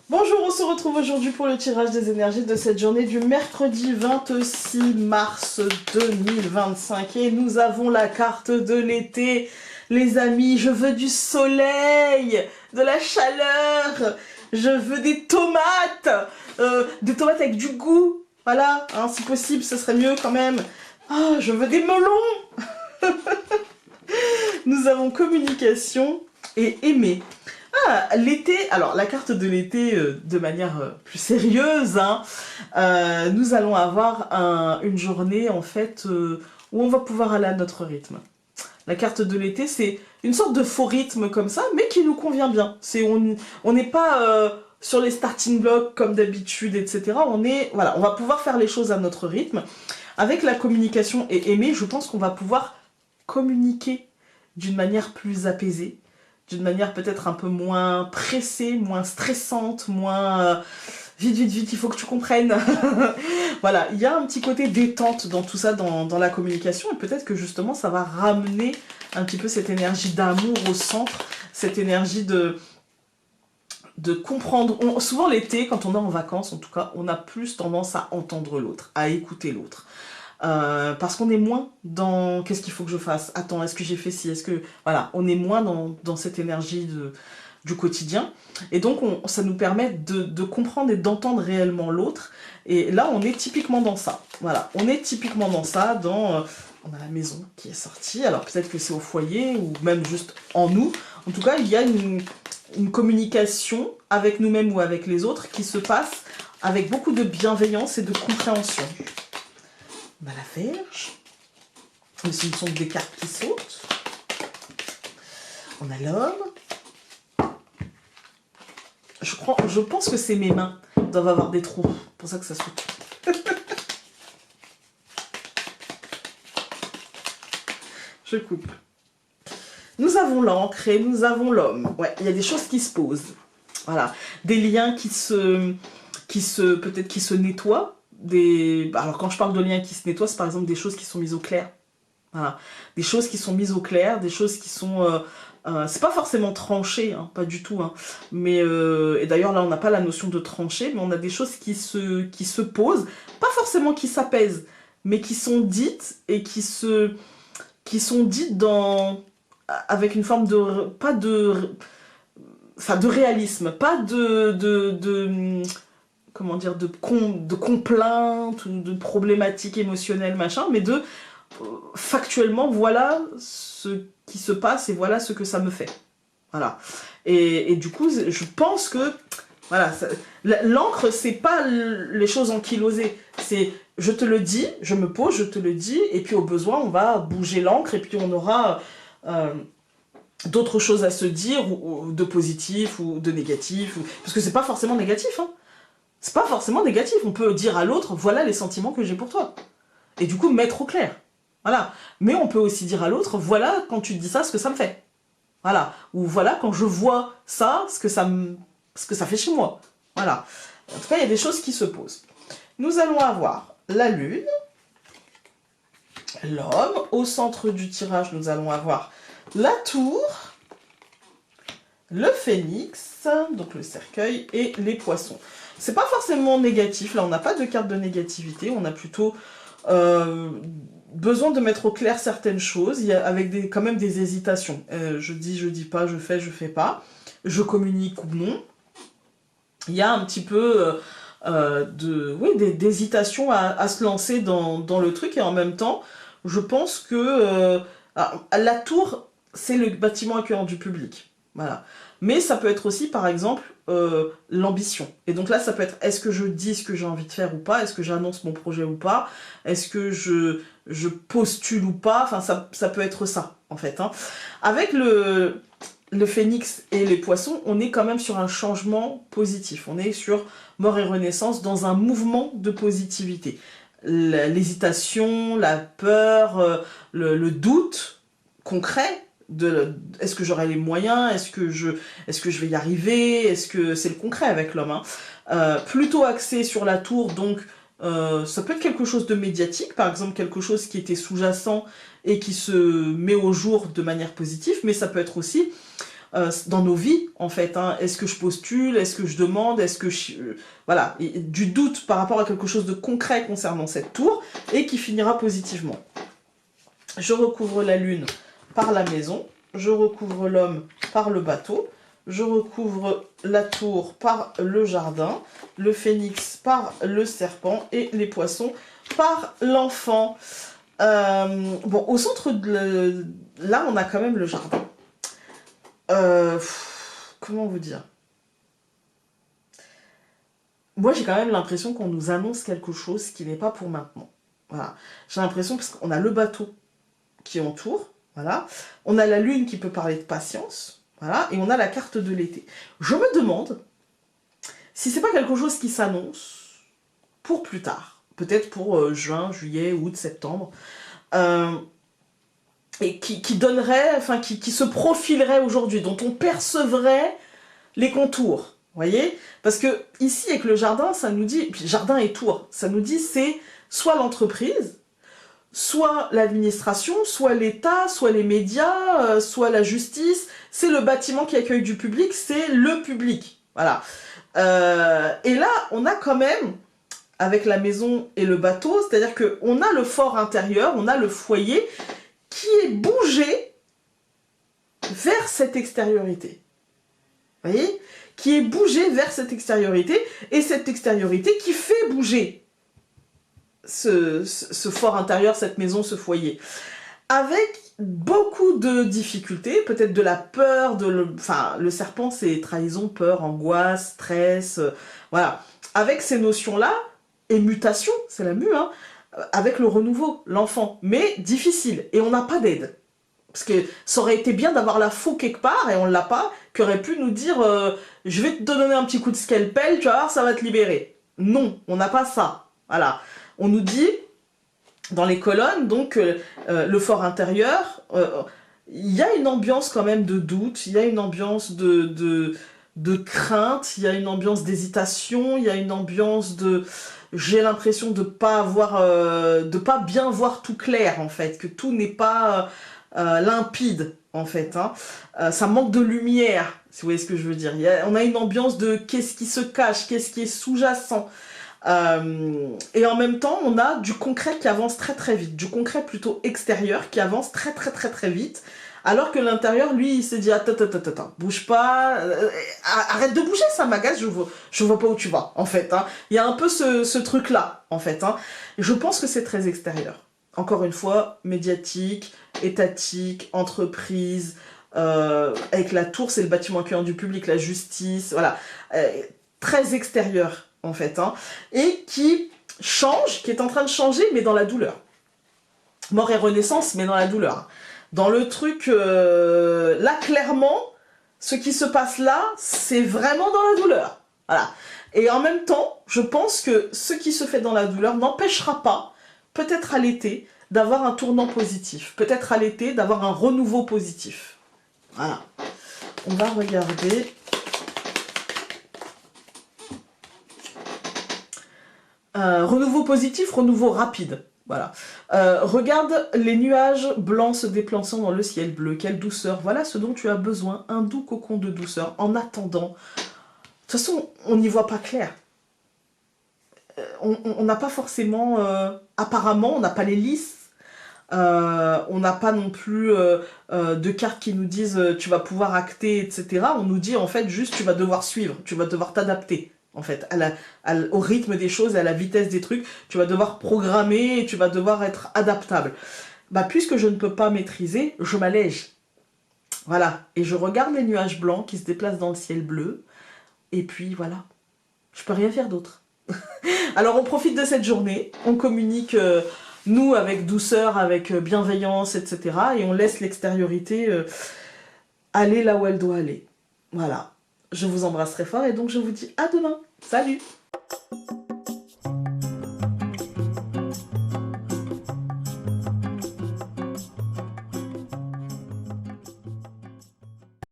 Bonjour, on se retrouve aujourd'hui pour le tirage des énergies de cette journée du mercredi 26 mars 2025. Et nous avons la carte de l'été. Les amis, je veux du soleil, de la chaleur, je veux des tomates avec du goût. Voilà, hein, si possible, ce serait mieux quand même. Ah, je veux des melons. Nous avons communication et aimer. Ah, l'été, alors la carte de l'été de manière plus sérieuse, hein, nous allons avoir une journée en fait où on va pouvoir aller à notre rythme. La carte de l'été, c'est une sorte de faux rythme comme ça, mais qui nous convient bien. On n'est pas sur les starting blocks comme d'habitude, etc. Voilà, on va pouvoir faire les choses à notre rythme. Avec la communication et aimer, je pense qu'on va pouvoir communiquer d'une manière plus apaisée, d'une manière peut-être un peu moins pressée, moins stressante, moins vite, vite, vite, il faut que tu comprennes. Voilà, il y a un petit côté détente dans tout ça, dans la communication, et peut-être que justement ça va ramener un petit peu cette énergie d'amour au centre, cette énergie de comprendre. Souvent l'été, quand on est en vacances en tout cas, on a plus tendance à entendre l'autre, à écouter l'autre. Parce qu'on est moins dans qu'est-ce qu'il faut que je fasse, attends, est-ce que j'ai fait ci, voilà, on est moins dans cette énergie du quotidien, et donc ça nous permet de comprendre et d'entendre réellement l'autre, et là on est typiquement dans ça, voilà, on est typiquement dans ça, on a la maison qui est sortie, alors peut-être que c'est au foyer, ou même juste en nous, en tout cas il y a une communication avec nous-mêmes ou avec les autres qui se passe avec beaucoup de bienveillance et de compréhension. On a la Vierge, mais ce ne sont que des cartes qui sautent. On a l'Homme. Je pense que c'est mes mains doivent avoir des trous, pour ça que ça saute. Je coupe. Nous avons l'Ancre et nous avons l'Homme. Ouais, il y a des choses qui se posent. Voilà, des liens peut-être qui se nettoient. Alors quand je parle de liens qui se nettoient, c'est par exemple des choses qui sont mises au clair. Voilà. Des choses qui sont mises au clair, des choses qui sont... c'est pas forcément tranché, hein, pas du tout. Hein. Mais, et d'ailleurs là on n'a pas la notion de trancher, mais on a des choses qui se posent, pas forcément qui s'apaisent, mais qui sont dites et qui sont dites avec une forme de... pas de... Enfin, de réalisme, pas comment dire, de complaintes ou de problématiques émotionnelles, machin, mais factuellement, voilà ce qui se passe et voilà ce que ça me fait. Voilà. Et du coup, je pense que, voilà, l'encre, c'est pas les choses ankylosées, c'est je te le dis, je me pose, je te le dis, et puis au besoin, on va bouger l'encre, et puis on aura d'autres choses à se dire, ou de positif, ou de négatif, parce que c'est pas forcément négatif, hein. C'est pas forcément négatif, on peut dire à l'autre, voilà les sentiments que j'ai pour toi. Et du coup, mettre au clair. Voilà. Mais on peut aussi dire à l'autre, voilà quand tu dis ça, ce que ça me fait. Voilà. Ou voilà quand je vois ça, ce que ça fait chez moi. Voilà. En tout cas, il y a des choses qui se posent. Nous allons avoir la Lune, l'Homme. Au centre du tirage, nous allons avoir la Tour, le Phénix, donc le cercueil, et les Poissons. C'est pas forcément négatif, là on n'a pas de carte de négativité, on a plutôt besoin de mettre au clair certaines choses, avec quand même des hésitations. Je dis pas, je fais pas, je communique ou non. Il y a un petit peu d'hésitation à se lancer dans le truc, et en même temps, je pense que la tour, c'est le bâtiment accueillant du public. Voilà. Mais ça peut être aussi, par exemple, l'ambition. Et donc là, ça peut être, est-ce que je dis ce que j'ai envie de faire ou pas? Est-ce que j'annonce mon projet ou pas? Est-ce que je postule ou pas? Enfin, ça peut être ça, en fait. Hein. Avec le Phénix et les Poissons, on est quand même sur un changement positif. On est sur mort et renaissance dans un mouvement de positivité. L'hésitation, la peur, le doute concret, est-ce que j'aurai les moyens, est-ce que je vais y arriver, est-ce que c'est le concret avec l'Homme, hein. Plutôt axé sur la Tour, donc ça peut être quelque chose de médiatique, par exemple quelque chose qui était sous-jacent et qui se met au jour de manière positive, mais ça peut être aussi dans nos vies, en fait. Hein. Est-ce que je postule? Est-ce que je demande? Est-ce que je... voilà, et du doute par rapport à quelque chose de concret concernant cette tour, et qui finira positivement. Je recouvre la lune par la maison, je recouvre l'homme par le bateau, je recouvre la tour par le jardin, le phénix par le serpent, et les poissons par l'enfant. Bon, au centre de... Là, on a quand même le jardin. Comment vous dire? Moi, j'ai quand même l'impression qu'on nous annonce quelque chose qui n'est pas pour maintenant. Voilà. J'ai l'impression, parce qu'on a le bateau qui entoure, voilà. On a la lune qui peut parler de patience, voilà. Et on a la carte de l'été. Je me demande si c'est pas quelque chose qui s'annonce pour plus tard. Peut-être pour juin, juillet, août, septembre. Et qui donnerait, enfin qui se profilerait aujourd'hui, dont on percevrait les contours, voyez? Parce que ici avec le jardin, ça nous dit, puis jardin et tour, ça nous dit c'est soit l'entreprise, soit l'administration, soit l'État, soit les médias, soit la justice, c'est le bâtiment qui accueille du public, c'est le public, voilà. Et là, on a quand même, avec la maison et le bateau, c'est-à-dire qu'on a le fort intérieur, on a le foyer, qui est bougé vers cette extériorité. Vous voyez? Qui est bougé vers cette extériorité, et cette extériorité qui fait bouger ce fort intérieur, cette maison, ce foyer. Avec beaucoup de difficultés, peut-être de la peur, enfin, le serpent, c'est trahison, peur, angoisse, stress, voilà. Avec ces notions-là, et mutation, c'est la mue, hein, avec le renouveau, l'enfant, mais difficile, et on n'a pas d'aide. Parce que ça aurait été bien d'avoir la fou quelque part, et on l'a pas, qui aurait pu nous dire je vais te donner un petit coup de scalpel, tu vas voir, ça va te libérer. Non, on n'a pas ça. Voilà. On nous dit, dans les colonnes, donc, le fort intérieur, il y a une ambiance quand même de doute, il y a une ambiance de crainte, il y a une ambiance d'hésitation, il y a une ambiance de... J'ai l'impression de pas avoir, de pas bien voir tout clair en fait, que tout n'est pas limpide en fait. Hein. Ça manque de lumière, si vous voyez ce que je veux dire. On a une ambiance de qu'est-ce qui se cache, qu'est-ce qui est sous-jacent. Et en même temps, on a du concret qui avance très très vite, du concret plutôt extérieur qui avance très très très très vite. Alors que l'intérieur, lui, il s'est dit, attends, bouge pas, arrête de bouger, ça m'agace, je vois pas où tu vas, en fait. Hein. Il y a un peu ce truc-là, en fait. Hein. Et je pense que c'est très extérieur. Encore une fois, médiatique, étatique, entreprise, avec la tour, c'est le bâtiment accueillant du public, la justice, voilà. Très extérieur, en fait. Hein. Et qui change, qui est en train de changer, mais dans la douleur. Mort et renaissance, mais dans la douleur. Dans le truc, là, clairement, ce qui se passe là, c'est vraiment dans la douleur. Voilà. Et en même temps, je pense que ce qui se fait dans la douleur n'empêchera pas, peut-être à l'été, d'avoir un tournant positif. Peut-être à l'été, d'avoir un renouveau positif. Voilà. On va regarder. Renouveau positif, renouveau rapide. Voilà. Regarde les nuages blancs se déplaçant dans le ciel bleu. Quelle douceur. Voilà ce dont tu as besoin. Un doux cocon de douceur. En attendant. De toute façon, on n'y voit pas clair. On n'a pas forcément... apparemment, on n'a pas les lisses. On n'a pas non plus de cartes qui nous disent tu vas pouvoir acter, etc. On nous dit en fait juste tu vas devoir suivre. Tu vas devoir t'adapter. En fait, au rythme des choses, à la vitesse des trucs, tu vas devoir programmer et tu vas devoir être adaptable. Bah, puisque je ne peux pas maîtriser, je m'allège. Voilà. Et je regarde les nuages blancs qui se déplacent dans le ciel bleu. Et puis, voilà. Je peux rien faire d'autre. Alors, on profite de cette journée. On communique, nous, avec douceur, avec bienveillance, etc. Et on laisse l'extériorité aller là où elle doit aller. Voilà. Je vous embrasse très fort et donc je vous dis à demain. Salut!